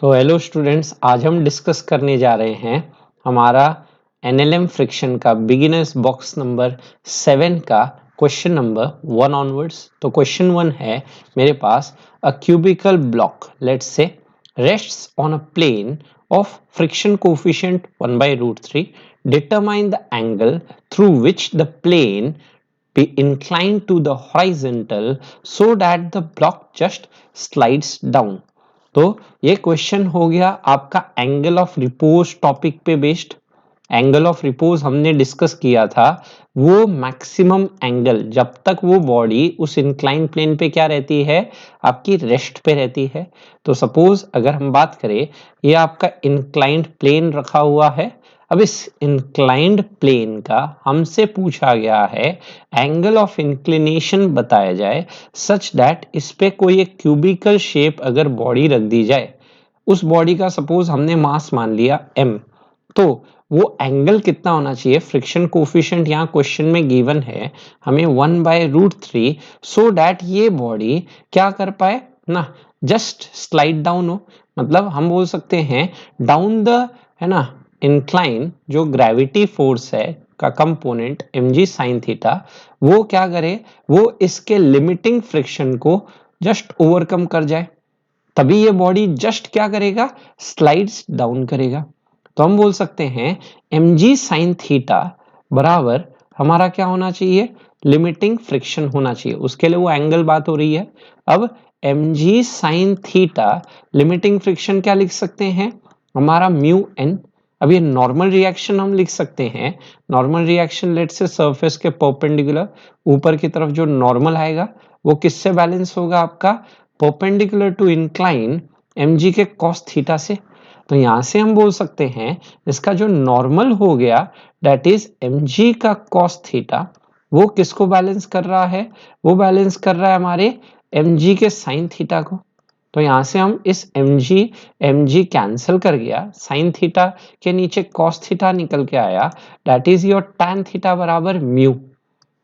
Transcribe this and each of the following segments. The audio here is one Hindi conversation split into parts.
तो हेलो स्टूडेंट्स, आज हम डिस्कस करने जा रहे हैं हमारा एनएलएम फ्रिक्शन का बिगिनर्स बॉक्स नंबर 7 का क्वेश्चन नंबर 1 ऑनवर्ड्स। तो क्वेश्चन 1 है मेरे पास, a cubical block let's say rests on a plane of friction coefficient 1/√3, determine the angle through which the plane be inclined to the horizontal so that the block just slides down। तो ये क्वेश्चन हो गया आपका एंगल ऑफ रिपोज टॉपिक पे बेस्ड। एंगल ऑफ रिपोज हमने डिस्कस किया था, वो मैक्सिमम एंगल जब तक वो बॉडी उस इंक्लाइन प्लेन पे क्या रहती है, आपकी रेस्ट पे रहती है। तो सपोज अगर हम बात करें, ये आपका इंक्लाइंड प्लेन रखा हुआ है। अब इस इंक्लाइंड प्लेन का हमसे पूछा गया है एंगल ऑफ इंक्लिनेशन बताया जाए सच दैट इस पे कोई एक क्यूबिकल शेप अगर बॉडी रख दी जाए, उस बॉडी का सपोज हमने मास मान लिया m, तो वो एंगल कितना होना चाहिए। फ्रिक्शन कोफिशिएंट यहाँ क्वेश्चन में गिवन है हमें 1/√3, सो दैट ये बॉडी क्या कर पाए ना, जस्ट स्लाइड डाउन हो। मतलब हम बोल सकते हैं डाउन द, है ना, इंक्लाइन जो ग्रेविटी फोर्स है का कंपोनेंट mg sin थीटा, वो क्या करे, वो इसके लिमिटिंग फ्रिक्शन को जस्ट ओवरकम कर जाए, तभी ये बॉडी जस्ट क्या करेगा, स्लाइड्स डाउन करेगा। तो हम बोल सकते हैं mg sin थीटा बराबर हमारा क्या होना चाहिए, लिमिटिंग फ्रिक्शन होना चाहिए। उसके लिए वो एंगल बात हो रही है। अब mg sin theta limiting friction क्या लिख सकते हैं, हमारा म्यू n। अब ये नॉर्मल रिएक्शन हम लिख सकते हैं, नॉर्मल रिएक्शन लेट से सरफेस के परपेंडिकुलर ऊपर की तरफ जो नॉर्मल आएगा वो किससे बैलेंस होगा, आपका परपेंडिकुलर टू इंक्लाइन mg के cos थीटा से। तो यहां से हम बोल सकते हैं इसका जो नॉर्मल हो गया दैट इज mg का cos थीटा, वो किसको बैलेंस कर रहा है, वो बैलेंस कर रहा है हमारे mg के sin थीटा को। तो यहां से हम इस mg कैंसिल कर गया, sin थीटा के नीचे cos थीटा निकल के आया, that is your tan theta बराबर म्यू।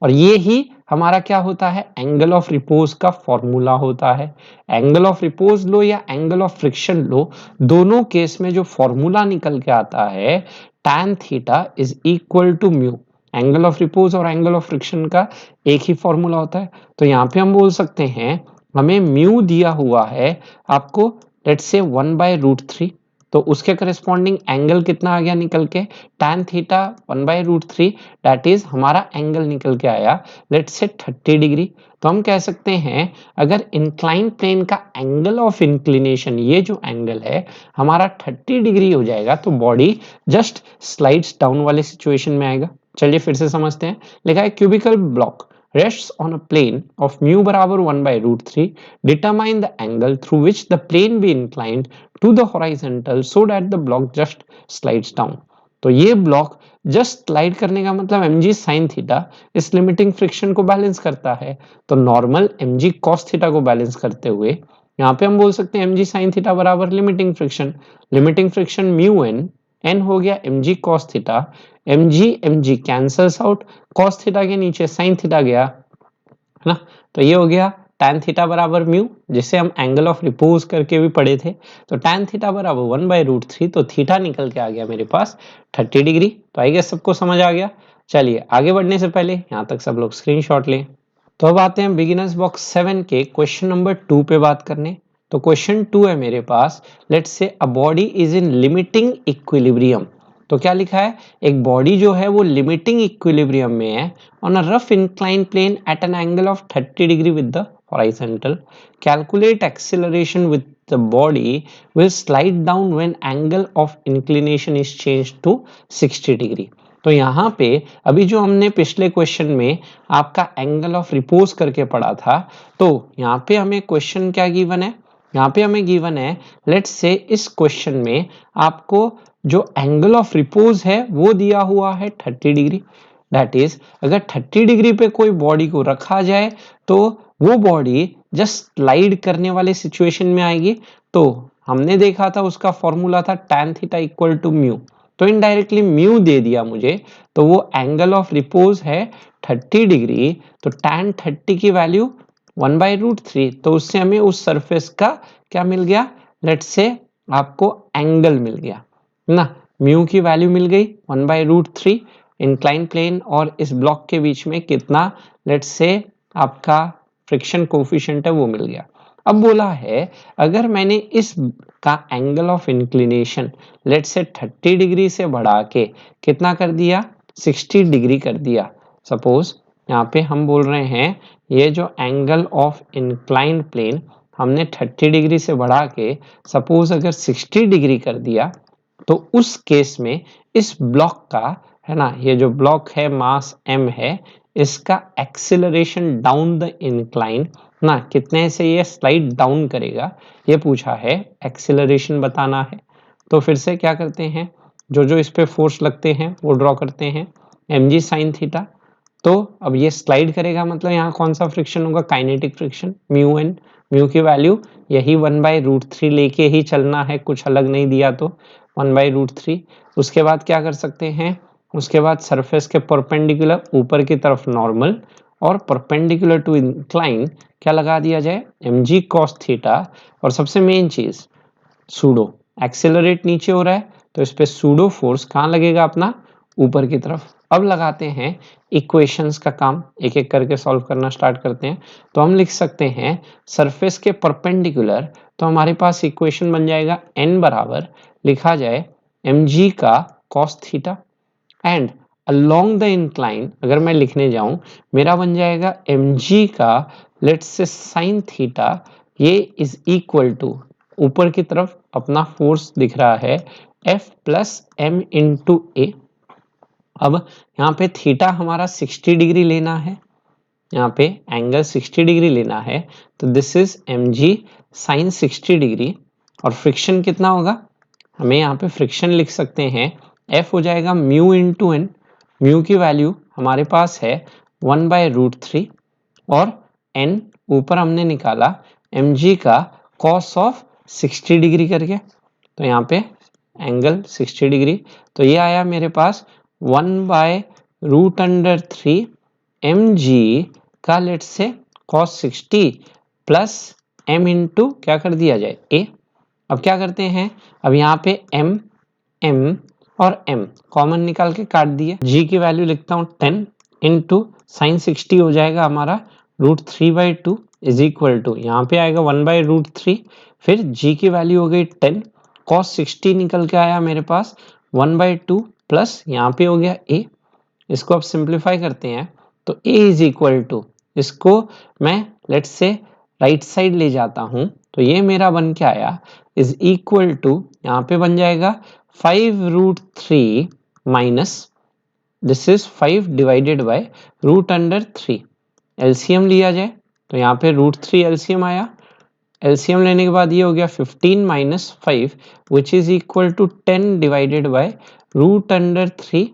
और ये ही हमारा क्या होता है, एंगल ऑफ रिपोज का फॉर्मूला होता है। एंगल ऑफ रिपोज लो या एंगल ऑफ फ्रिक्शन लो, दोनों केस में जो फॉर्मूला निकल के आता है tan theta is equal to mu. Angle of repose और एंगल ऑफ फ्रिक्शन का एक ही फॉर्मूला होता है। तो यहाँ पे हम बोल सकते हैं हमें म्यू दिया हुआ है आपको, लेट्स से 1/√3, तो उसके करस्पॉन्डिंग एंगल कितना आ गया निकल के, tan थीटा 1/√3, दैट इज हमारा एंगल निकल के आया लेट्स से 30 डिग्री। तो हम कह सकते हैं अगर इंक्लाइन प्लेन का एंगल ऑफ इंक्लिनेशन, ये जो एंगल है हमारा 30 डिग्री हो जाएगा, तो बॉडी जस्ट स्लाइड्स डाउन वाले सिचुएशन में आएगा। चलिए फिर से समझते हैं। लिखा है cubical block rests on a plane of mu बराबर 1/√3, determine the angle through which the plane be inclined to the horizontal so that the block just slides down। तो ये ब्लॉक जस्ट स्लाइड करने का मतलब mg sin थीटा इस लिमिटिंग फ्रिक्शन को बैलेंस करता है। तो नॉर्मल mg cos थीटा को बैलेंस करते हुए यहाँ पे हम बोल सकते हैं mg sin थीटा बराबर लिमिटिंग फ्रिक्शन म्यू n हो गया mg cos theta, mg cancels out, cos theta के नीचे sin थीटा गया, है ना। तो ये हो गया tan थीटा बराबर म्यू, जिसे हम एंगल ऑफ रिपोज करके भी पढ़े थे। तो tan थीटा बराबर 1/√3, तो थीटा निकल के आ गया मेरे पास 30 डिग्री। तो आई गेस सबको समझ आ गया। चलिए आगे बढ़ने से पहले यहाँ तक सब लोग स्क्रीनशॉट लें। तो अब आते हैं बिगिनर्स बॉक्स 7 के क्वेश्चन नंबर 2 पे बात करने। तो क्वेश्चन 2 है मेरे पास, let's say a body is in limiting equilibrium. तो क्या लिखा है, एक बॉडी जो है वो लिमिटिंग इक्विलिब्रियम में है on a rough incline plane at an angle of 30 degree with the horizontal. Calculate acceleration with the body will slide down when angle of inclination is change to 60 degree. तो यहाँ पे अभी जो हमने पिछले क्वेश्चन में आपका एंगल ऑफ रिपोज करके पढ़ा था, तो यहाँ पे हमें क्वेश्चन क्या गिवन है, यहाँ पे हमें गिवन है लेट्स से इस क्वेश्चन में आपको जो एंगल ऑफ रिपोज है वो दिया हुआ है 30 डिग्री। दैट इज अगर 30 डिग्री पे कोई बॉडी को रखा जाए तो वो बॉडी जस्ट स्लाइड करने वाले सिचुएशन में आएगी। तो हमने देखा था उसका फॉर्मूला था tan theta equal to mu, तो इनडायरेक्टली म्यू दे दिया मुझे, तो वो एंगल ऑफ रिपोज है 30 डिग्री। तो tan 30 की वैल्यू 1/√3, तो उससे हमें उस सरफेस का क्या मिल गया, लेट्स से आपको एंगल मिल गया ना, म्यू की वैल्यू मिल गई 1/√3 इंक्लाइन प्लेन और इस ब्लॉक के बीच में कितना लेट्स से आपका फ्रिक्शन कोफिशिएंट है वो मिल गया। अब बोला है अगर मैंने इस का angle of inclination let's say 30 degree से बढ़ा के कितना कर दिया 60 डिग्री कर दिया। सपोज यहाँ पे हम बोल रहे हैं ये जो एंगल ऑफ इंक्लाइंड प्लेन हमने 30 डिग्री से बढ़ा के सपोज अगर 60 डिग्री कर दिया तो उस केस में इस ब्लॉक का है ना, ये जो ब्लॉक है मास m है, इसका एक्सीलरेशन डाउन द इंक्लाइन ना कितने से ये स्लाइड डाउन करेगा ये पूछा है, एक्सीलरेशन बताना है। तो फिर से क्या करते हैं, जो जो इस पे फोर्स लगते हैं वो ड्रॉ करते हैं, mg sin थीटा। तो अब ये स्लाइड करेगा मतलब यहाँ कौन सा फ्रिक्शन होगा, kinetic friction mu N, mu की वैल्यू यही 1/√3 लेके ही चलना है, कुछ अलग नहीं दिया तो 1/√3। उसके बाद क्या कर सकते हैं, उसके बाद सरफेस के परपेंडिकुलर ऊपर की तरफ नॉर्मल और परपेंडिकुलर टू इंक्लाइन क्या लगा दिया जाए mg cos थीटा। और सबसे मेन चीज सूडो, एक्सेलरेट नीचे हो रहा है तो इस पे सूडो फोर्स कहाँ लगेगा अपना ऊपर की तरफ। अब लगाते हैं इक्वेशंस का काम, एक एक करके सॉल्व करना स्टार्ट करते हैं। तो हम लिख सकते हैं सरफेस के परपेंडिकुलर, तो हमारे पास इक्वेशन बन जाएगा n बराबर लिखा जाए mg का cos theta and along the incline अगर मैं लिखने जाऊं मेरा बन जाएगा mg का लेट्स से sin थीटा, ये इज इक्वल टू ऊपर की तरफ अपना फोर्स दिख रहा है F प्लस m इंटू ए। अब यहाँ पे थीटा हमारा 60 डिग्री लेना है, यहाँ पे एंगल 60 डिग्री लेना है, तो this is mg sin 60 degree. और फ्रिक्शन कितना होगा, हमें यहाँ पे फ्रिक्शन लिख सकते हैं F हो जाएगा म्यू इंटू एन, म्यू की वैल्यू हमारे पास है 1/√3 और n ऊपर हमने निकाला mg का cos ऑफ 60 डिग्री करके, तो यहाँ पे एंगल 60 डिग्री, तो ये आया मेरे पास 1/√3 mg का let's say cos 60 plus m into क्या कर दिया जाए a। अब क्या करते हैं, अब यहाँ पे m और m कॉमन निकाल के काट दिए, g की वैल्यू लिखता हूँ 10 इंटू साइन 60 हो जाएगा हमारा √3/2 इज इक्वल टू यहाँ पे आएगा 1/√3, फिर g की वैल्यू हो गई 10, cos 60 निकल के आया मेरे पास 1/2 प्लस यहाँ पे हो गया a। इसको अब सिंप्लीफाई करते हैं तो a इज इक्वल टू, इसको मैं लेट्स से राइट साइड ले जाता हूं तो ये मेरा बन के आया इज इक्वल टू, यहाँ पे बन जाएगा 5√3 minus this is 5 divided by √3। LCM लिया जाए तो यहाँ पे √3 एलसीएम आया, एलसीएम लेने के बाद ये हो गया 15 minus 5 which is equal to 10 divided by √3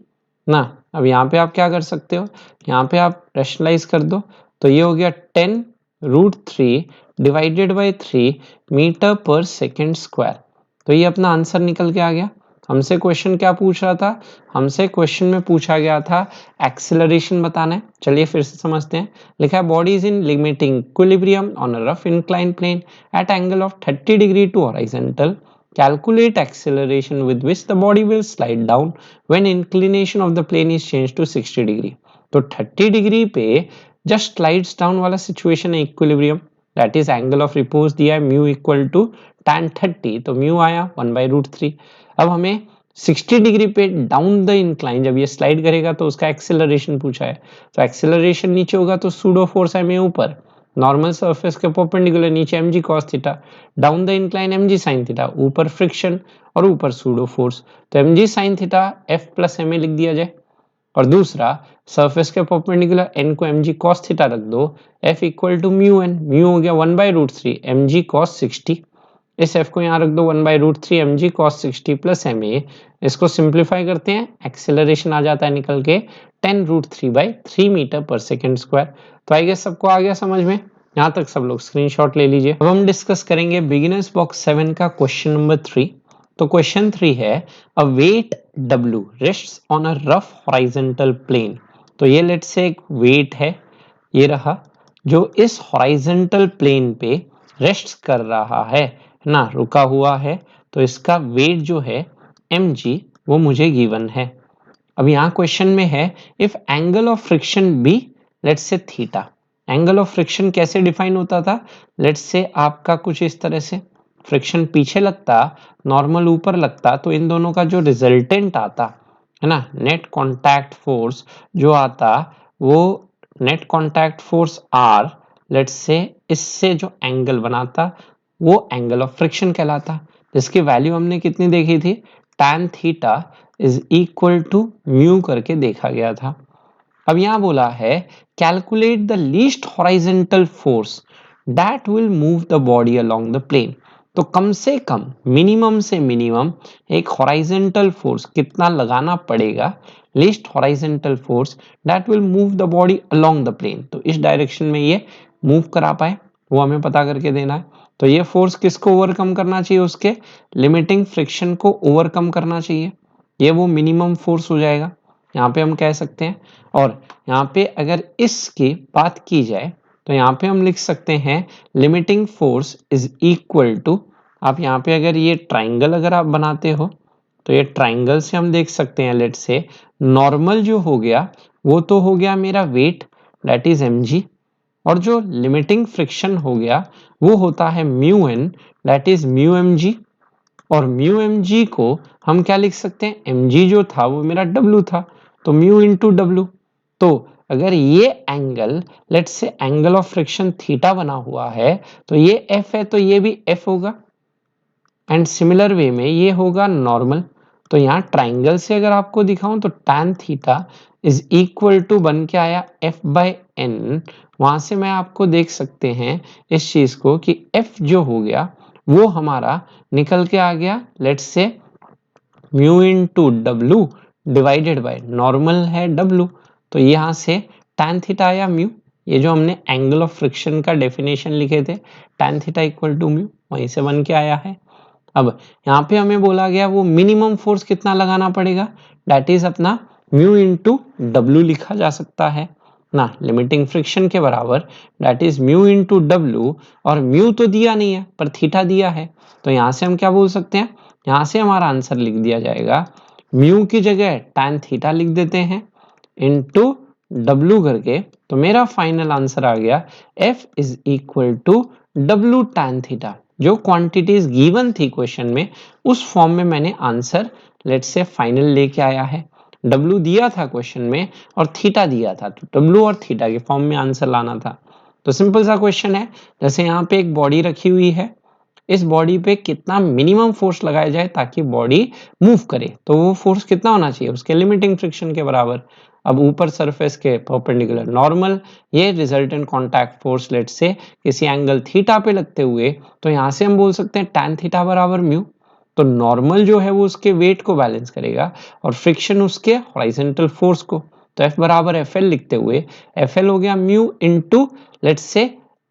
ना। अब यहाँ पे आप क्या कर सकते हो, यहाँ पे आप रैशनलाइज कर दो तो ये हो गया 10√3 डिवाइडेड बाय 3 मीटर पर सेकेंड स्क्वायर। तो ये अपना आंसर निकल के आ गया। हमसे क्वेश्चन क्या पूछ रहा था, हमसे क्वेश्चन में पूछा गया था एक्सेलरेशन बताना है। चलिए फिर से समझते हैं, लिखा है body is in limiting equilibrium on a rough incline plane at angle of 30 degree to horizontal, calculate acceleration with which the body will slide down when inclination of the plane is changed to 60 degree। तो 30 डिग्री पे जस्ट स्लाइड्स डाउन वाला सिचुएशन है equilibrium, that is angle of repose दिया है म्यू इक्वल टू tan 30, तो म्यू आया 1/√3। अब हमें 60 डिग्री पे डाउन द इंक्लाइन जब ये स्लाइड करेगा तो उसका एक्सेलरेशन पूछा है, तो एक्सेलरेशन नीचे होगा तो सूडो फोर्स है ऊपर, नॉर्मल सरफेस के परपेंडिकुलर नीचे mg cos theta, down the incline mg sin theta, ऊपर फ्रिक्शन और ऊपर सूडो फोर्स, तो mg sin theta f plus ma लिख दिया जाए। और दूसरा सरफेस के परपेंडिकुलर n को mg cos थीटा रख दो, f equal to mu n, mu हो गया 1/√3 mg cos 60, इस f को यहाँ रख दो 1/√3 mg cos 60 प्लस ma। इसको सिंप्लीफाई करते हैं, एक्सेलरेशन आ जाता है निकल के 10√3/3 मीटर पर सेकेंड स्क्वायर। तो आई गेस सबको आ गया समझ में, यहाँ तक सब लोग स्क्रीनशॉट ले लीजिए। अब हम डिस्कस करेंगे बिगिनर्स बॉक्स 7 का क्वेश्चन नंबर 3। तो क्वेश्चन 3 है a weight W rests on a rough horizontal plane. तो ये लेट्स से एक वेट है, ये रहा जो इस हॉरिजॉन्टल प्लेन पे रेस्ट कर रहा है ना, रुका हुआ है। तो इसका वेट जो है mg वो मुझे गिवन है। अब यहाँ क्वेश्चन में है if angle of friction be let's say theta. Angle of friction कैसे डिफाइन होता था, लेट्स से आपका कुछ इस तरह से फ्रिक्शन पीछे लगता, नॉर्मल ऊपर लगता, तो इन दोनों का जो रिजल्टेंट आता है ना, नेट कांटेक्ट फोर्स जो आता, वो net contact force or let's say इससे जो एंगल बनाता वो एंगल ऑफ फ्रिक्शन कहलाता, जिसकी वैल्यू हमने कितनी देखी थी, tan theta is equal to mu करके देखा गया था। अब यहां बोला है calculate the least horizontal force that will move the body along the plane. तो कम से कम मिनिमम से मिनिमम एक हॉरिजॉन्टल फोर्स कितना लगाना पड़ेगा, least horizontal force that will move the body along the plane, तो इस डायरेक्शन में ये मूव करा पाए वो हमें पता करके देना है। तो ये फोर्स किसको ओवरकम करना चाहिए, उसके लिमिटिंग फ्रिक्शन को ओवरकम करना चाहिए, ये वो मिनिमम फोर्स हो जाएगा यहाँ पे हम कह सकते हैं। और यहाँ पे अगर इसकी बात की जाए तो यहाँ पे हम लिख सकते हैं limiting force is equal to, आप यहाँ पे अगर ये ट्राइंगल अगर आप बनाते हो तो ये ट्राइंगल से हम देख सकते हैं, लेट से नॉर्मल जो हो गया वो तो हो गया मेरा वेट दैट इज mg, और जो लिमिटिंग फ्रिक्शन हो गया वो होता है mu N that is mu mg, और म्यू mg को हम क्या लिख सकते हैं, mg जो था वो मेरा w था, तो म्यू इंटू डब्ल्यू। तो अगर ये angle let's say angle of friction theta बना हुआ है तो ये f है तो ये भी f होगा, एंड सिमिलर वे में ये होगा नॉर्मल। तो यहाँ ट्राइंगल से अगर आपको दिखाऊं तो tan theta is equal to बन के आया f बाय n, वहां से मैं आपको देख सकते हैं इस चीज को कि f जो हो गया वो हमारा निकल के आ गया let's say mu into W divided by normal है w, तो यहाँ से tan थीटा आया म्यू, ये जो हमने एंगल ऑफ फ्रिक्शन का डेफिनेशन लिखे थे tan theta equal to mu वहीं से बन के आया है। अब यहाँ पे हमें बोला गया वो मिनिमम फोर्स कितना लगाना पड़ेगा, दैट इज अपना म्यू इंटू डब्ल्यू लिखा जा सकता है ना, लिमिटिंग फ्रिक्शन के बराबर that is mu into W, और म्यू तो दिया नहीं है पर थीटा दिया है, तो यहाँ से हम क्या बोल सकते हैं, यहाँ से हमारा आंसर लिख दिया जाएगा म्यू की जगह tan थीटा लिख देते हैं इंटू डब्ल्यू करके, तो मेरा फाइनल आंसर आ गया F is equal to W tan theta. जो क्वांटिटीज गिवन थी क्वेश्चन में उस फॉर्म में मैंने आंसर लेट्स से फाइनल लेके आया है। W दिया था क्वेश्चन में और थीटा दिया था, तो W और थीटा के फॉर्म में आंसर लाना था। तो सिंपल सा क्वेश्चन है, जैसे यहाँ पे एक बॉडी रखी हुई है, इस बॉडी पे कितना मिनिमम फोर्स लगाया जाए ताकि बॉडी मूव करे, तो वो फोर्स कितना होना चाहिए, उसके लिमिटिंग फ्रिक्शन के बराबर। अब ऊपर सरफेस के परपेंडिकुलर नॉर्मल, ये रिजल्टेंट कांटेक्ट फोर्स लेट से किसी एंगल थीटा पे लगते हुए, तो यहाँ से हम बोल सकते हैं tan थीटा बराबर म्यू, तो नॉर्मल जो है वो उसके वेट को बैलेंस करेगा और फ्रिक्शन उसके हॉरिजॉन्टल फोर्स को, तो F बराबर एफ लिखते हुए एफ हो गया mu into let's say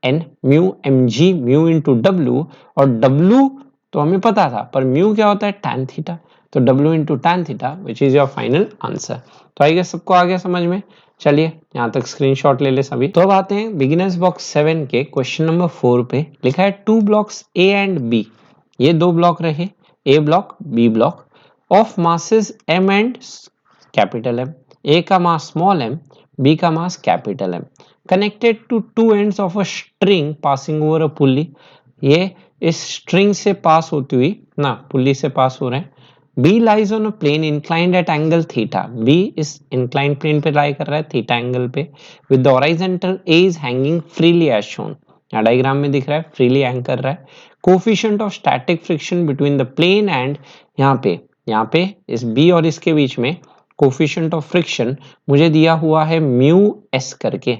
N mu mg mu into W, और w तो हमें पता था पर म्यू क्या होता है tan थीटा, तो w into tan theta which is your final answer. तो आई गेस सबको आ गया समझ में, चलिए यहाँ तक स्क्रीनशॉट ले ले सभी। तो अब आते हैं बिगिनर्स बॉक्स 7 के क्वेश्चन नंबर 4 पे, लिखा है 2 ब्लॉक्स A एंड B, ये दो ब्लॉक रहे A block B block of masses M and capital M, A का मास स्मॉल m, B का mass capital M, connected to two ends of a string passing over a pulley, ये इस स्ट्रिंग से पास होती हुई ना पुल्ली से पास हो रहे हैं। B lies on a plane inclined at angle theta, B इस inclined plane पे लाई कर रहा है थीटा एंगल पे, with the horizontal A is hanging freely as shown, यहाँ डायग्राम में दिख रहा है freely hang कर रहा है। coefficient of static friction between the plane and, यहाँ पे इस B और इसके बीच में कोफिशिएंट ऑफ फ्रिक्शन मुझे दिया हुआ है म्यू एस करके।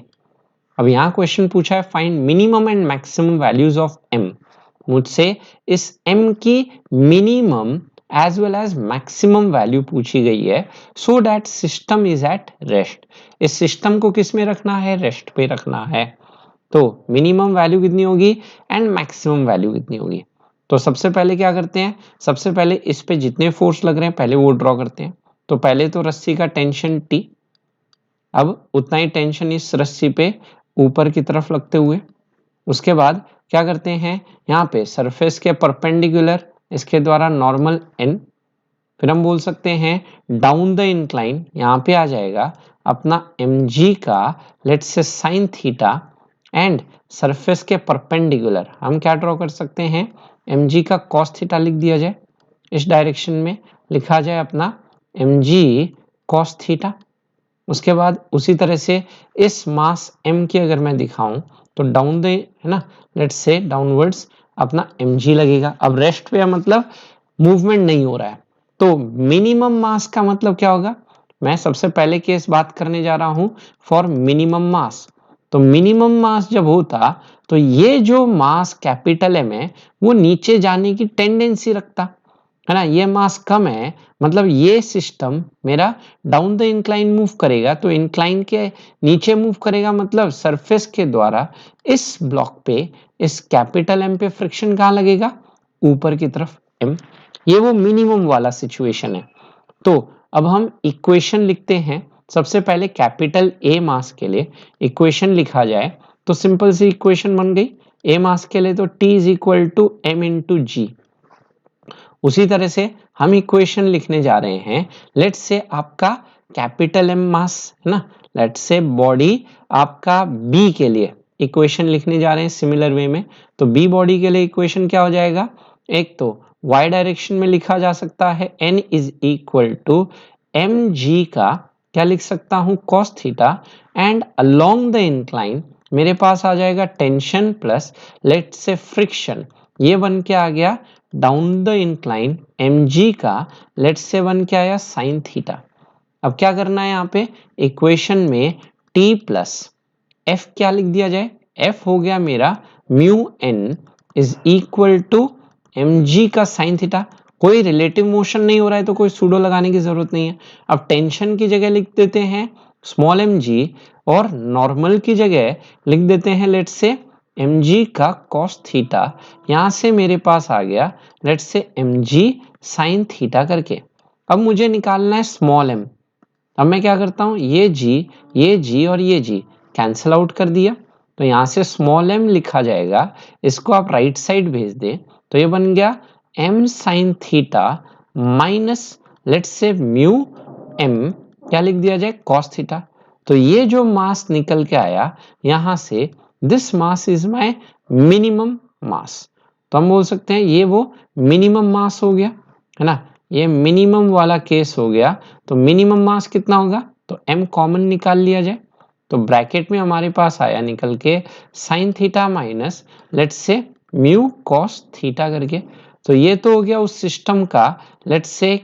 अब यहाँ क्वेश्चन पूछा है find minimum and maximum values of m, मुझसे इस m की minimum as well as maximum value पूछी गई है, so that system is at rest, इस सिस्टम को किस में रखना है, रेस्ट पे रखना है। तो मिनिमम वैल्यू कितनी होगी एंड मैक्सिमम वैल्यू कितनी होगी, तो सबसे पहले क्या करते हैं, सबसे पहले इस पे जितने फोर्स लग रहे हैं पहले वो ड्रॉ करते हैं। तो पहले तो रस्सी का टेंशन T, अब उतना ही टेंशन इस रस्सी पे ऊपर की तरफ लगते हुए, उसके बाद क्या करते हैं यहाँ पे सरफेस के परपेंडिकुलर इसके द्वारा नॉर्मल n, फिर हम बोल सकते हैं डाउन द इंक्लाइन, यहाँ पे आ जाएगा अपना mg का लेट्स से साइन थीटा एंड सरफेस के परपेंडिकुलर हम क्या ड्रॉ कर सकते हैं, mg का cos थीटा लिख दिया जाए, इस डायरेक्शन में लिखा जाए अपना mg cos थीटा। उसके बाद उसी तरह से इस मास m की अगर मैं दिखाऊं तो डाउन द है ना, लेट्स से डाउनवर्ड्स अपना mg लगेगा। अब रेस्ट पे मतलब मूवमेंट नहीं हो रहा है, तो मिनिमम मास का मतलब क्या होगा, मैं सबसे पहले केस बात करने जा रहा हूं फॉर मिनिमम मास। तो मिनिमम मास जब होता तो ये जो मास कैपिटल एम है वो नीचे जाने की टेंडेंसी रखता है ना, ये मास कम है मतलब ये सिस्टम मेरा डाउन द इंक्लाइन मूव करेगा, तो इंक्लाइन के नीचे मूव करेगा मतलब सरफेस के द्वारा इस ब्लॉक पे, इस कैपिटल एम पे फ्रिक्शन कहाँ लगेगा, ऊपर की तरफ एम। ये वो मिनिमम वाला सिचुएशन है। तो अब हम इक्वेशन लिखते हैं, सबसे पहले कैपिटल ए मास के लिए इक्वेशन लिखा जाए तो सिंपल सी इक्वेशन बन गई, ए मास के लिए तो T is equal to M into G. उसी तरह से हम इक्वेशन लिखने जा रहे हैं, लेट्स से आपका कैपिटल एम मास है ना, लेट्स से बॉडी आपका बी के लिए इक्वेशन लिखने जा रहे हैं सिमिलर वे में। तो बी बॉडी के लिए इक्वेशन क्या हो जाएगा, एक तो y डायरेक्शन में लिखा जा सकता है n is equal to M G का क्या लिख सकता हूं cos theta, and along the incline मेरे पास आ जाएगा tension plus let's say friction, ये बन के आ गया डाउन द इंक्लाइन mg का लेट्स से बन के आया साइन थीटा। अब क्या करना है यहाँ पे इक्वेशन में t प्लस f क्या लिख दिया जाए, f हो गया मेरा mu n is equal to mg का साइन थीटा। कोई रिलेटिव मोशन नहीं हो रहा है तो कोई सूडो लगाने की जरूरत नहीं है। अब टेंशन की जगह लिख देते हैं स्मॉल mg और नॉर्मल की जगह लिख देते हैं लेट्स से mg का cos थीटा, यहां से मेरे पास आ गया let's say mg sin theta करके। अब मुझे निकालना है स्मॉल m, अब मैं क्या करता हूं ये g और ये g कैंसिल आउट कर दिया, तो यहां से स्मॉल m लिखा जाएगा, इसको आप राइट साइड भेज दे तो ये बन गया m sin theta minus let's say mu m क्या लिख दिया जाए cos थीटा। तो ये जो मास निकल के आया यहां से this mass is my minimum mass, तो हम बोल सकते हैं ये वो मिनिमम मास हो गया है ना, ये मिनिमम वाला केस हो गया। तो मिनिमम मास कितना होगा, तो m कॉमन निकाल लिया जाए, तो ब्रैकेट में हमारे पास आया निकल के sine theta minus let's say mu cos theta करके। तो ये तो हो गया उस सिस्टम का लेट्स से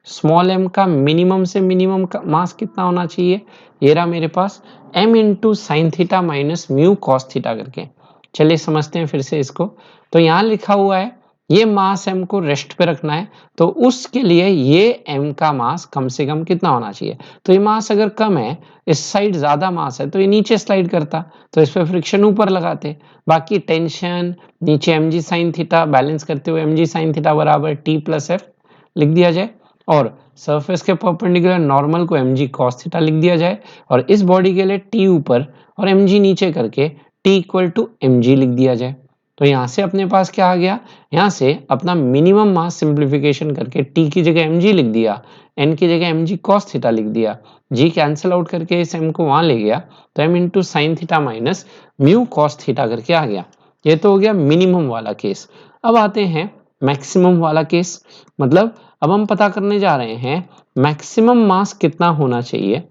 स्मॉल m का मिनिमम से मिनिमम का मास कितना होना चाहिए, ये रहा मेरे पास m into sine theta minus mu cos theta करके। चलिए समझते हैं फिर से इसको, तो यहाँ लिखा हुआ है ये मास m को रेस्ट पे रखना है, तो उसके लिए ये m का मास कम से कम कितना होना चाहिए, तो ये मास अगर कम है इस साइड ज्यादा मास है तो ये नीचे स्लाइड करता, तो इस पे फ्रिक्शन ऊपर लगाते, बाकी टेंशन नीचे mg साइन थीटा बैलेंस करते हुए mg साइन थीटा बराबर t प्लस एफ लिख दिया जाए, और सरफेस के परपेंडिकुलर नॉर्मल को mg cos थीटा लिख दिया जाए, और इस बॉडी के लिए t ऊपर और mg नीचे करके t इक्वल टू mg लिख दिया जाए। तो यहाँ से अपने पास क्या आ गया, यहाँ से अपना मिनिमम मास सिंप्लीफिकेशन करके t की जगह mg लिख दिया, n की जगह mg cos थीटा लिख दिया, g कैंसिल आउट करके इस m को वहां ले गया तो m into sine theta minus mu cos theta करके आ गया। ये तो हो गया मिनिमम वाला केस। अब आते हैं मैक्सिमम वाला केस, मतलब अब हम पता करने जा रहे हैं मैक्सिमम मास कितना होना चाहिए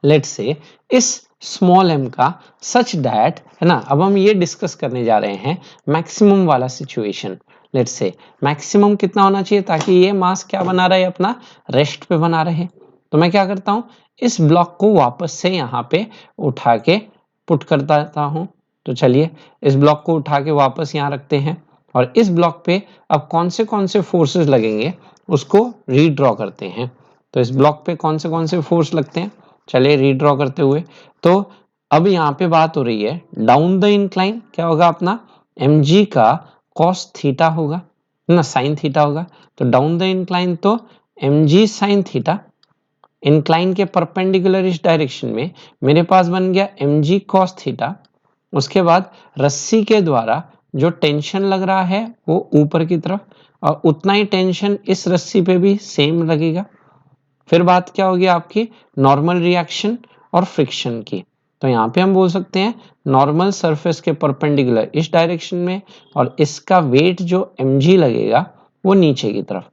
लेट्स से इस स्मॉल m का सच दैट है ना। अब हम ये डिस्कस करने जा रहे हैं मैक्सिमम वाला सिचुएशन, लेट्स से मैक्सिमम कितना होना चाहिए ताकि ये मास क्या बना रहे अपना रेस्ट पे बना रहे। तो मैं क्या करता हूं इस ब्लॉक को वापस से यहाँ पे उठा के पुट करता हूं, तो चलिए इस ब्लॉक को उठा के वापस यहाँ रखते हैं, और इस ब्लॉक पे अब कौन से फोर्सेस लगेंगे उसको रीड्रॉ करते हैं। तो इस ब्लॉक पे कौन से फोर्स लगते हैं, चलिए रीड्रॉ करते हुए। तो अब यहाँ पे बात हो रही है डाउन द इंक्लाइन क्या होगा अपना mg का cos थीटा होगा ना, साइन थीटा होगा, तो डाउन द इंक्लाइन तो mg साइन थीटा, इंक्लाइन के परपेंडिकुलर इस डायरेक्शन में मेरे पास बन गया mg cos थीटा। उसके बाद रस्सी के द्वारा जो टेंशन लग रहा है वो ऊपर की तरफ, और उतना ही टेंशन इस रस्सी पे भी सेम लगेगा। फिर बात क्या होगी आपकी नॉर्मल रिएक्शन और फ्रिक्शन की। तो यहाँ पे हम बोल सकते हैं नॉर्मल सरफेस के परपेंडिकुलर इस डायरेक्शन में और इसका वेट जो mg लगेगा वो नीचे की तरफ।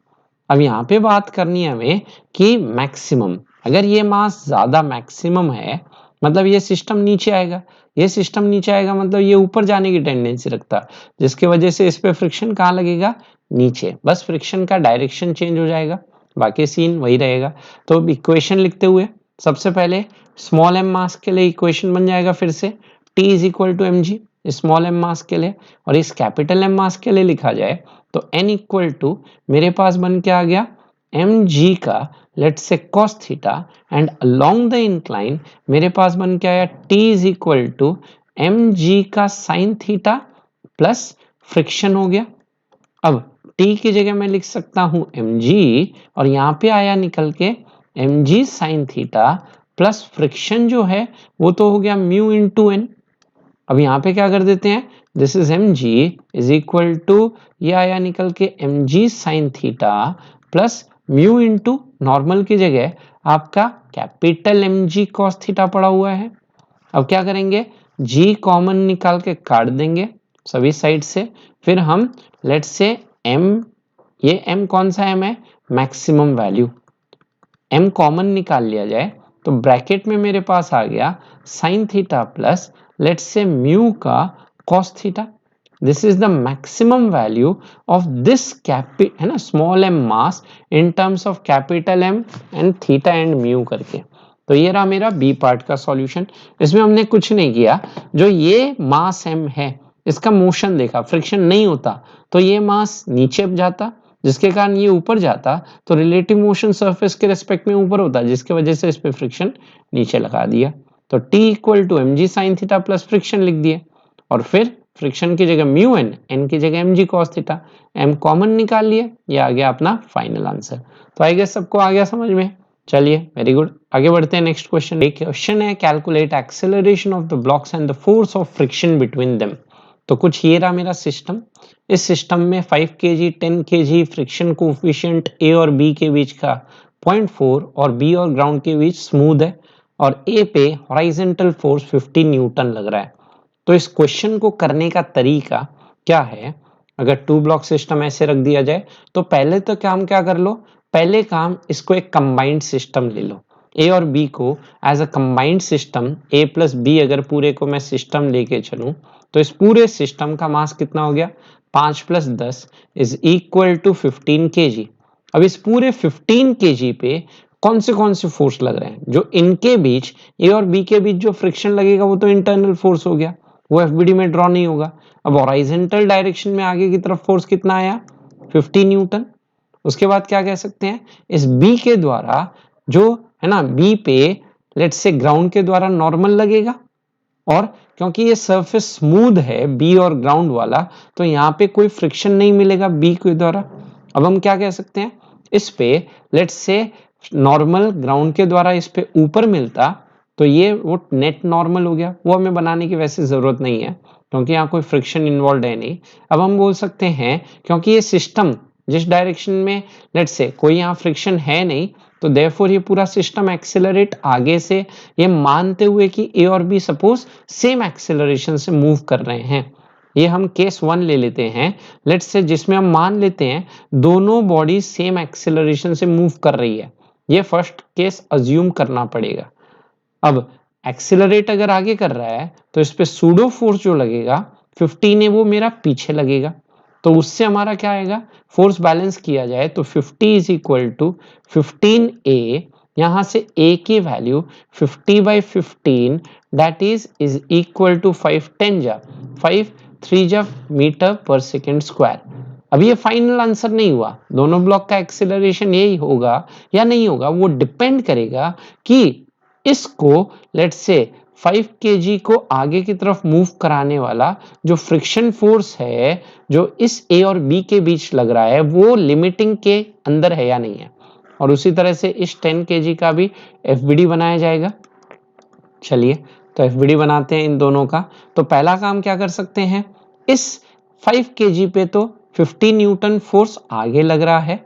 अब यहाँ पे बात करनी है हमें कि मैक्सिमम, अगर ये मास ज्यादा मैक्सिमम है मतलब ये सिस्टम नीचे आएगा, ये सिस्टम नीचे आएगा मतलब ये ऊपर जाने की टेंडेंसी रखता है, जिसकी वजह से इस पे फ्रिक्शन कहाँ लगेगा, नीचे। बस फ्रिक्शन का डायरेक्शन चेंज हो जाएगा, बाकी सीन वही रहेगा। तो इक्वेशन लिखते हुए सबसे पहले स्मॉल एम मास के लिए इक्वेशन बन जाएगा फिर से T is equal to mg small M mass के लिए, और इस कैपिटल एम मास के लिए लिखा जाए तो n इक्वल टू मेरे पास बन के आ गया mg का let's say cos theta and along the incline मेरे पास बन के आया T is equal to mg का sin थीटा प्लस फ्रिक्शन हो गया। अब T की जगह मैं लिख सकता हूं mg और यहाँ पे आया निकल के mg sin theta plus friction जो है वो तो हो गया म्यू इंटू एन। अब यहाँ पे क्या कर देते हैं, this is mg is equal to ये आया निकल के mg sin theta plus mu into normal की जगह आपका कैपिटल mg cos थीटा पड़ा हुआ है। अब क्या करेंगे, g कॉमन निकाल के काट देंगे सभी साइड से, फिर हम लेट्स से m, ये m कौन सा m है, मैक्सिमम वैल्यू, m कॉमन निकाल लिया जाए तो ब्रैकेट में मेरे पास आ गया sine theta plus let's say mu का cos theta. This is the maximum value of this है ना small M mass in terms of capital M and theta and mu करके। तो ये रहा मेरा बी पार्ट का सॉल्यूशन। इसमें हमने कुछ नहीं किया, जो ये मास एम है इसका मोशन देखा, फ्रिक्शन नहीं होता तो ये मास नीचे जाता, जिसके कारण ये ऊपर जाता तो रिलेटिव मोशन सरफेस के रेस्पेक्ट में ऊपर होता, जिसकी वजह से इस पे फ्रिक्शन नीचे लगा दिया। तो T equal to mg sine theta plus friction लिख दिए, और फिर फ्रिक्शन की जगह म्यू एन, एन की जगह mg cos theta, m common निकाल लिए, ये आ गया अपना फाइनल आंसर। तो आई गेस सबको आ गया समझ में। चलिए वेरी गुड, आगे बढ़ते हैं नेक्स्ट क्वेश्चन। एक क्वेश्चन है calculate acceleration of the blocks and the force of friction between them. तो कुछ ये रहा मेरा सिस्टम, इस सिस्टम में 5 kg 10 kg फ्रिक्शन कोफिशिएंट ए और बी के बीच का 0.4 और बी और ग्राउंड के बीच स्मूथ है, और ए पे हॉरिजॉन्टल फोर्स 50 न्यूटन लग रहा है। तो इस क्वेश्चन को करने का तरीका क्या है, अगर टू ब्लॉक सिस्टम ऐसे रख दिया जाए तो पहले तो काम क्या कर लो, पहले काम इसको एक कंबाइंड सिस्टम ले लो, ए और बी को as a combined system, A plus B अगर पूरे को मैं सिस्टम लेके चलूं तो इस पूरे सिस्टम का मास कितना हो गया, 5 plus 10 is equal to 15 kg। अब इस पूरे 15 kg पे कौन से फोर्स लग रहे हैं, जो इनके बीच ए और बी के बीच जो फ्रिक्शन लगेगा वो तो इंटरनल फोर्स हो गया, वो एफबीडी में ड्रॉ नहीं होगा। अब हॉरिजॉन्टल डायरेक्शन में आगे की तरफ फोर्स कितना आया, 50 न्यूटन। उसके बाद क्या कह सकते हैं, इस बी के द्वारा जो है ना बी पे लेट्स से ग्राउंड के द्वारा नॉर्मल लगेगा, और क्योंकि ये सरफेस स्मूथ है बी और ग्राउंड वाला तो यहाँ पे कोई फ्रिक्शन नहीं मिलेगा बी के द्वारा। अब हम क्या कह सकते हैं, इस पे लेट्स से नॉर्मल ग्राउंड के द्वारा इस पे ऊपर मिलता तो ये वो नेट नॉर्मल हो गया, वो हमें बनाने की वैसे जरूरत नहीं है क्योंकि यहाँ कोई फ्रिक्शन इन्वॉल्व है नहीं। अब हम बोल सकते हैं क्योंकि ये सिस्टम जिस डायरेक्शन में लेट्स से कोई यहाँ फ्रिक्शन है नहीं तो देयरफॉर ये पूरा सिस्टम एक्सेलरेट आगे से, ये मानते हुए कि ए और बी सपोज सेम एक्सेलरेशन से मूव कर रहे हैं। ये हम केस 1 ले लेते हैं लेट्स से, जिसमें हम मान लेते हैं दोनों बॉडी सेम एक्सेलरेशन से मूव कर रही है, ये फर्स्ट केस अज्यूम करना पड़ेगा। अब एक्सेलरेट अगर आगे कर रहा है तो इस पे सूडो फोर्स जो लगेगा 15 है वो मेरा पीछे लगेगा, तो उससे हमारा क्या आएगा, फोर्स बैलेंस किया जाए तो 50 इज इक्वल टू 15a, यहां से a की value 50/15 that is equal to 5 10 जा 5 3 जा मीटर पर सेकेंड स्क्वायर। अब ये फाइनल आंसर नहीं हुआ, दोनों ब्लॉक का एक्सेलरेशन यही होगा या नहीं होगा वो डिपेंड करेगा कि इसको लेट्स से 5 kg को आगे की तरफ मूव कराने वाला जो फ्रिक्शन फोर्स है जो इस ए और बी के बीच लग रहा है वो लिमिटिंग के अंदर है या नहीं है, और उसी तरह से इस 10 kg का भी एफबीडी बनाया जाएगा। चलिए तो एफबीडी बनाते हैं इन दोनों का। तो पहला काम क्या कर सकते हैं, इस 5 kg पे तो 50 न्यूटन फोर्स आगे लग रहा है।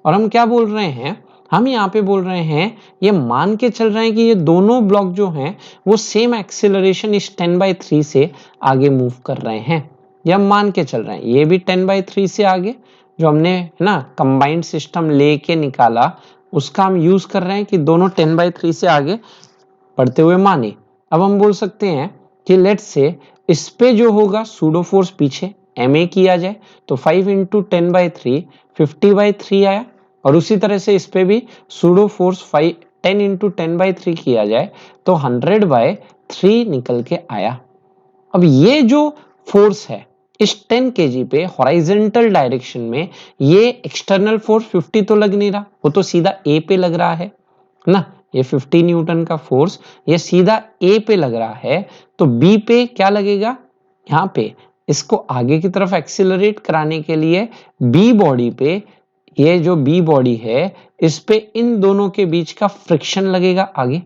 और हम क्या बोल रहे हैं, हम यहाँ पे बोल रहे हैं, ये मान के चल रहे हैं कि ये दोनों ब्लॉक जो हैं वो सेम एक्सेलरेशन इस 10/3 से आगे मूव कर रहे हैं। ये हम मान के चल रहे हैं, ये भी 10/3 से आगे, जो हमने है ना कंबाइंड सिस्टम लेके निकाला उसका हम यूज कर रहे हैं कि दोनों 10/3 से आगे बढ़ते हुए माने। अब हम बोल सकते हैं कि लेट्स से इस पे जो होगा सूडो फोर्स पीछे ma किया जाए तो 5 इंटू 10/3 50/3 आया, और उसी तरह से इस पे भी सूडो फोर्स 10 इंटू 10/3 किया जाए तो 100/3 निकल के आया। अब ये जो फोर्स है इस 10 kg पे हॉरिजॉन्टल डायरेक्शन में, ये एक्सटर्नल फोर्स 50 तो लग नहीं रहा, वो तो सीधा ए पे लग रहा है ना। ये 50 न्यूटन का फोर्स ये सीधा ए पे लग रहा है, तो बी पे क्या लगेगा, यहाँ पे इसको आगे की तरफ एक्सीलरेट कराने के लिए बी बॉडी पे, ये जो बी बॉडी है इस पे इन दोनों के बीच का फ्रिक्शन लगेगा आगे,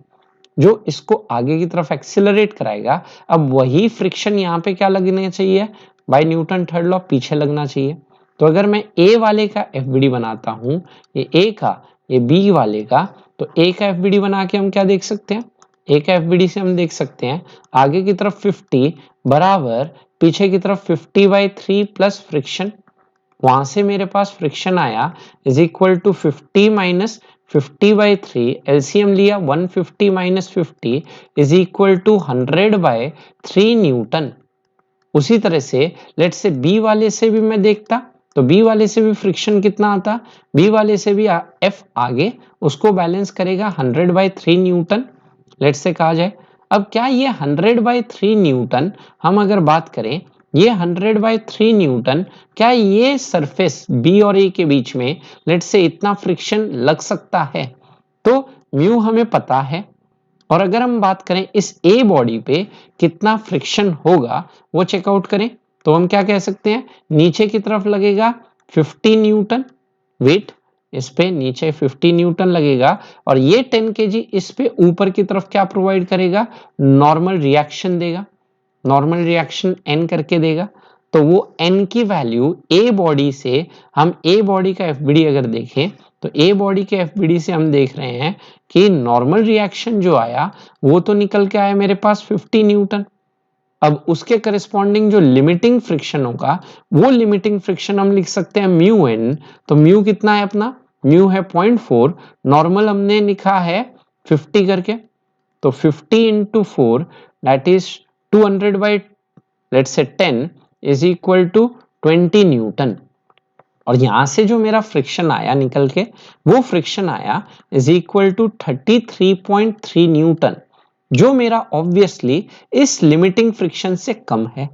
जो इसको आगे की तरफ एक्सीलरेट कराएगा। अब वही फ्रिक्शन यहाँ पे क्या लगना चाहिए, बाय न्यूटन थर्ड लॉ पीछे लगना चाहिए। तो अगर मैं ए वाले का एफबीडी बनाता हूँ, ये ए का, ये बी वाले का, तो ए का एफबीडी बना के हम क्या देख सकते हैं, ए का एफबीडी से हम देख सकते हैं आगे की तरफ 50 बराबर पीछे की तरफ 50/3 प्लस फ्रिक्शन, वहां से मेरे पास फ्रिक्शन आया is equal to 50 minus 50/3, LCM लिया 150 minus 50 is equal to 100/3 newton. उसी तरह से लेट से बी वाले से भी मैं देखता तो बी वाले से भी फ्रिक्शन कितना आता, बी वाले से भी एफ आगे उसको बैलेंस करेगा 100/3 न्यूटन, लेट से कहा जाए। अब क्या ये 100/3 न्यूटन, हम अगर बात करें ये 100/3 न्यूटन, क्या ये सरफेस बी और ए के बीच में लेट से इतना फ्रिक्शन लग सकता है, तो म्यू हमें पता है। और अगर हम बात करें इस ए बॉडी पे कितना फ्रिक्शन होगा वो चेकआउट करें, तो हम क्या कह सकते हैं, नीचे की तरफ लगेगा 50 न्यूटन वेट, इस पे नीचे 50 न्यूटन लगेगा, और ये 10 kg इस पे ऊपर की तरफ क्या प्रोवाइड करेगा, नॉर्मल रिएक्शन देगा, नॉर्मल रिएक्शन एन करके देगा। तो वो एन की वैल्यू ए बॉडी से, हम ए बॉडी का एफबीडी अगर देखें तो ए बॉडी के एफबीडी से हम देख रहे हैं कि नॉर्मल रिएक्शन जो आया वो तो निकल के आया मेरे पास 50 न्यूटन। अब उसके करस्पॉन्डिंग जो लिमिटिंग फ्रिक्शन होगा वो लिमिटिंग फ्रिक्शन हम लिख सकते हैं म्यू एन। तो म्यू कितना है अपना, म्यू है 0.4, नॉर्मल हमने लिखा है 50 करके, तो 50 into 4 that is 200 by let's say 10 is equal to 20 Newton. और यहां से जो मेरा फ्रिक्शन आया निकल के, वो फ्रिक्शन आया इज इक्वल टू 33.3 न्यूटन, जो मेरा ऑब्वियसली इस लिमिटिंग फ्रिक्शन से कम है।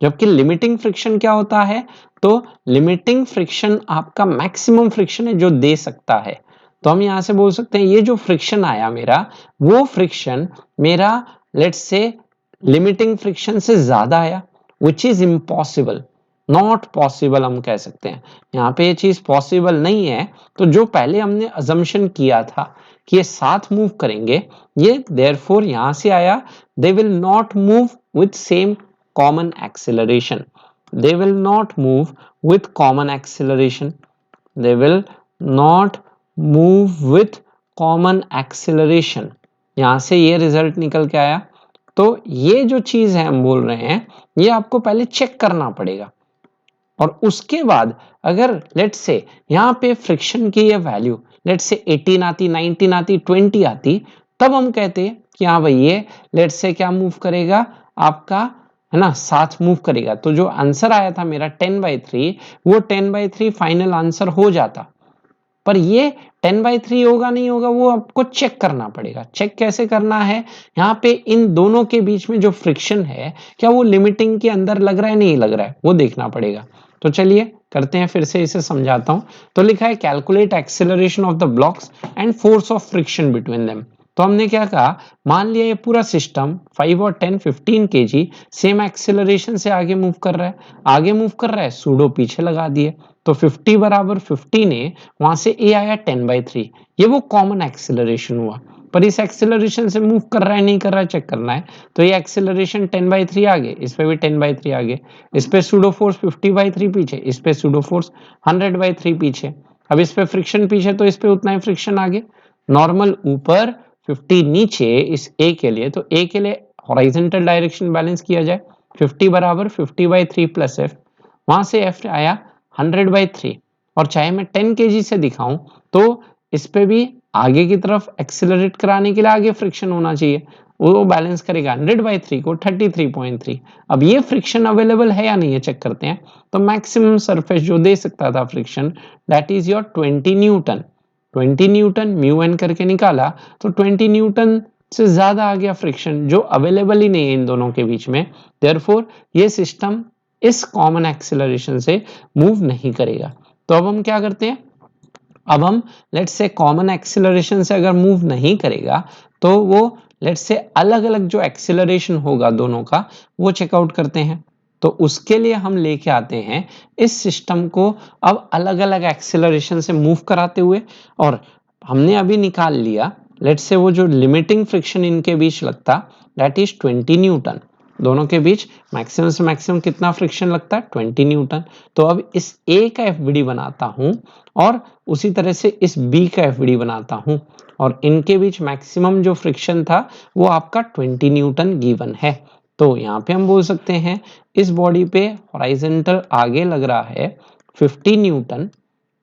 जबकि लिमिटिंग फ्रिक्शन क्या होता है, तो लिमिटिंग फ्रिक्शन आपका मैक्सिमम फ्रिक्शन है जो दे सकता है। तो हम यहां से बोल सकते हैं ये जो फ्रिक्शन आया मेरा, वो फ्रिक्शन मेरा लेट्स से लिमिटिंग फ्रिक्शन से ज्यादा आया, which is impossible, not possible हम कह सकते हैं। यहाँ पे ये चीज पॉसिबल नहीं है, तो जो पहले हमने अजम्पशन किया था कि ये साथ मूव करेंगे, ये देयरफॉर यहां से आया, they will not move with same common acceleration, they will not move with common acceleration, they will not move with common acceleration। यहां से ये रिजल्ट निकल के आया। तो ये जो चीज है हम बोल रहे हैं, ये आपको पहले चेक करना पड़ेगा, और उसके बाद अगर लेट से यहाँ पे फ्रिक्शन की ये वैल्यू लेट से 18 आती, 19 आती, 20 आती, तब हम कहते हैं कि हाँ भाई ये लेट से क्या मूव करेगा आपका, है ना, साथ मूव करेगा। तो जो आंसर आया था मेरा 10/3, वो 10/3 फाइनल आंसर हो जाता। पर ये 10/3 होगा नहीं होगा वो आपको चेक करना पड़ेगा। चेक कैसे करना है, यहाँ पे इन दोनों के बीच में जो फ्रिक्शन है क्या वो लिमिटिंग के अंदर लग रहा है नहीं लग रहा है, वो देखना पड़ेगा। तो चलिए करते हैं, फिर से इसे समझाता हूं। तो लिखा है calculate acceleration of the blocks and force of friction between them. तो हमने क्या कहा, मान लिया ये पूरा सिस्टम 5 और 10 15 kg सेम एक्सेलरेशन से आगे मूव कर रहा है, आगे मूव कर रहा है, सूडो पीछे लगा दिए, तो 50 बराबर 50 ने वहां से ए आया 10/3, ये वो कॉमन एक्सेलरेशन हुआ। पर इस एक्सेलरेशन से मूव कर रहा है नहीं कर रहा है चेक करना है। तो ये एक्सेलरेशन 10/3 आगे, इस पे भी 10/3 आगे, इस पे सूडो फोर्स 50/3 पीछे, इस पे सूडो फोर्स 100/3 पीछे। अब इस पे फ्रिक्शन पीछे तो इस पे उतना ही फ्रिक्शन आगे। नॉर्मल ऊपर 50 नीचे इस ए के लिए, तो ए के लिए हॉरिजॉन्टल डायरेक्शन बैलेंस किया जाए। 50 बराबर 50/3 प्लस एफ, वहां से एफ आया 100/3। और चाहे मैं 10 kg से दिखाऊं तो इस पे भी आगे की तरफ एक्सेलरेट कराने के लिए आगे फ्रिक्शन होना चाहिए, वो बैलेंस करेगा 100/3 को 33.3। अब ये फ्रिक्शन अवेलेबल है या नहीं है चेक करते हैं। तो मैक्सिमम सरफेस जो दे सकता था friction that is your 20 newton. 20 newton mu N करके निकाला तो 20 न्यूटन से ज्यादा आ गया फ्रिक्शन जो अवेलेबल ही नहीं है इन दोनों के बीच में। देयरफॉर ये सिस्टम इस कॉमन एक्सेलरेशन से मूव नहीं करेगा। तो अब हम क्या करते हैं, अब हम लेट्स से कॉमन एक्सेलरेशन से अगर मूव नहीं करेगा तो वो लेट्स से अलग अलग जो एक्सेलरेशन होगा दोनों का वो चेकआउट करते हैं। तो उसके लिए हम लेके आते हैं इस सिस्टम को अब अलग अलग एक्सेलरेशन से मूव कराते हुए। और हमने अभी निकाल लिया लेट्स से वो जो लिमिटिंग फ्रिक्शन इनके बीच लगता दैट इज 20 न्यूटन। दोनों के बीच मैक्सिमम से मैक्सिमम कितना फ्रिक्शन लगता है 20 न्यूटन। तो अब इस ए का एफबीडी बनाता हूं और उसी तरह से इस बी का एफबीडी बनाता हूं और इनके बीच मैक्सिमम जो फ्रिक्शन था वो आपका 20 न्यूटन गिवन है। तो यहाँ पे हम बोल सकते हैं इस बॉडी पे हॉरिजॉन्टल आगे लग रहा है 50 न्यूटन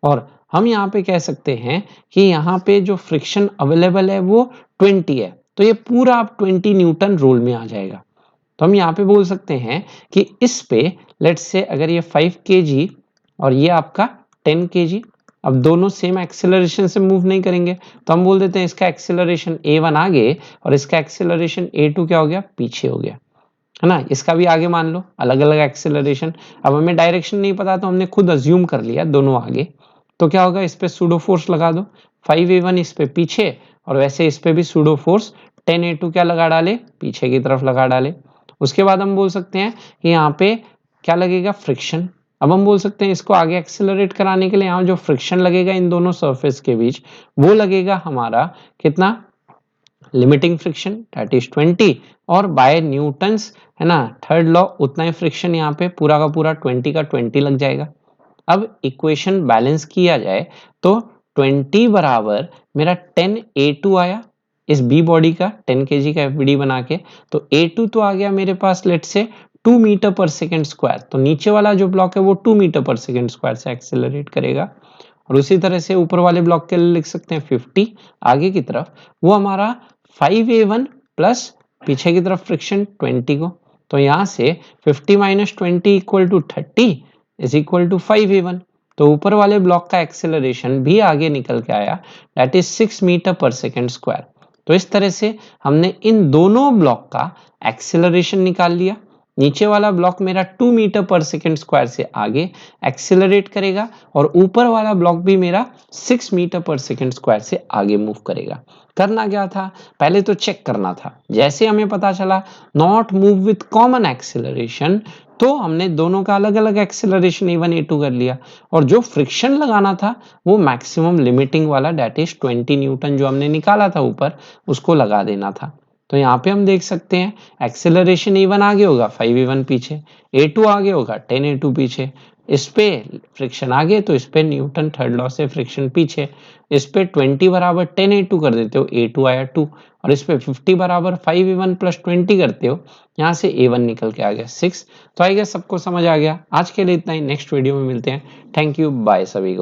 और हम यहाँ पे कह सकते हैं कि यहाँ पे जो फ्रिक्शन अवेलेबल है वो 20 है। तो ये पूरा आप 20 न्यूटन रोल में आ जाएगा। तो हम यहाँ पे बोल सकते हैं कि इस पे लेट्स से अगर ये 5 kg और ये आपका 10 kg, अब दोनों सेम एक्सेलरेशन से मूव नहीं करेंगे तो हम बोल देते हैं इसका एक्सेलरेशन a1 आगे और इसका एक्सेलरेशन a2 क्या हो गया पीछे हो गया, है ना। इसका भी आगे मान लो अलग अलग एक्सेलरेशन। अब हमें डायरेक्शन नहीं पता तो हमने खुद अज्यूम कर लिया दोनों आगे। तो क्या होगा इस पे सूडो फोर्स लगा दो 5a1 इस पे पीछे और वैसे इस पे भी सूडो फोर्स 10a2 क्या लगा डाले पीछे की तरफ लगा डाले। उसके बाद हम बोल सकते हैं कि यहाँ पे क्या लगेगा फ्रिक्शन। अब हम बोल सकते हैं इसको आगे एक्सेलरेट कराने के लिए यहाँ जो फ्रिक्शन लगेगा इन दोनों सरफेस के बीच वो लगेगा हमारा कितना लिमिटिंग फ्रिक्शन दैट इज 20 और बाय न्यूटन्स, है ना, थर्ड लॉ उतना ही फ्रिक्शन यहाँ पे पूरा का पूरा 20 का 20 लग जाएगा। अब इक्वेशन बैलेंस किया जाए तो 20 बराबर मेरा 10a2 आया इस बी बॉडी का 10 kg का एफबीडी बना के। तो a2 तो आ गया मेरे पास लेट से 2 मीटर पर सेकेंड स्क्वायर। तो नीचे वाला जो ब्लॉक है वो 2 मीटर पर सेकेंड स्क्वायर से एक्सेलरेट करेगा। और उसी तरह से ऊपर वाले ब्लॉक के लिए लिख सकते हैं 50 आगे की तरफ वो हमारा 5a1 प्लस पीछे की तरफ फ्रिक्शन 20 को। तो यहाँ से 50 minus 20 equal to 30 is equal to 5a1। तो ऊपर वाले ब्लॉक का एक्सेलरेशन भी आगे निकल के आया दैट इज 6 मीटर पर सेकेंड स्क्वायर। तो इस तरह से हमने इन दोनों ब्लॉक का एक्सेलरेशन निकाल लिया। नीचे वाला ब्लॉक मेरा 2 मीटर पर सेकेंड स्क्वायर से आगे एक्सेलरेट करेगा और ऊपर वाला ब्लॉक भी मेरा 6 मीटर पर सेकेंड स्क्वायर से आगे मूव करेगा। करना क्या था, पहले तो चेक करना था। जैसे हमें पता चला not move with common acceleration तो हमने दोनों का अलग अलग एक्सेलरेशन a1 a2 कर लिया और जो फ्रिक्शन लगाना था वो मैक्सिमम लिमिटिंग वाला दैट इज 20 न्यूटन जो हमने निकाला था ऊपर उसको लगा देना था। तो यहाँ पे हम देख सकते हैं एक्सेलरेशन a1 आगे होगा 5a1 पीछे, a2 आगे होगा 10a2 पीछे, इस पे फ्रिक्शन आगे तो इस पे न्यूटन थर्ड लॉ से फ्रिक्शन पीछे। इस पे 20 बराबर 10a2 कर देते हो a2 आया 2 और इस पे 50 बराबर 5a1 प्लस 20 करते हो यहाँ से a1 निकल के आ गया 6। तो आई गेस सबको समझ आ गया। आज के लिए इतना ही, नेक्स्ट वीडियो में मिलते हैं। थैंक यू, बाय सभी को।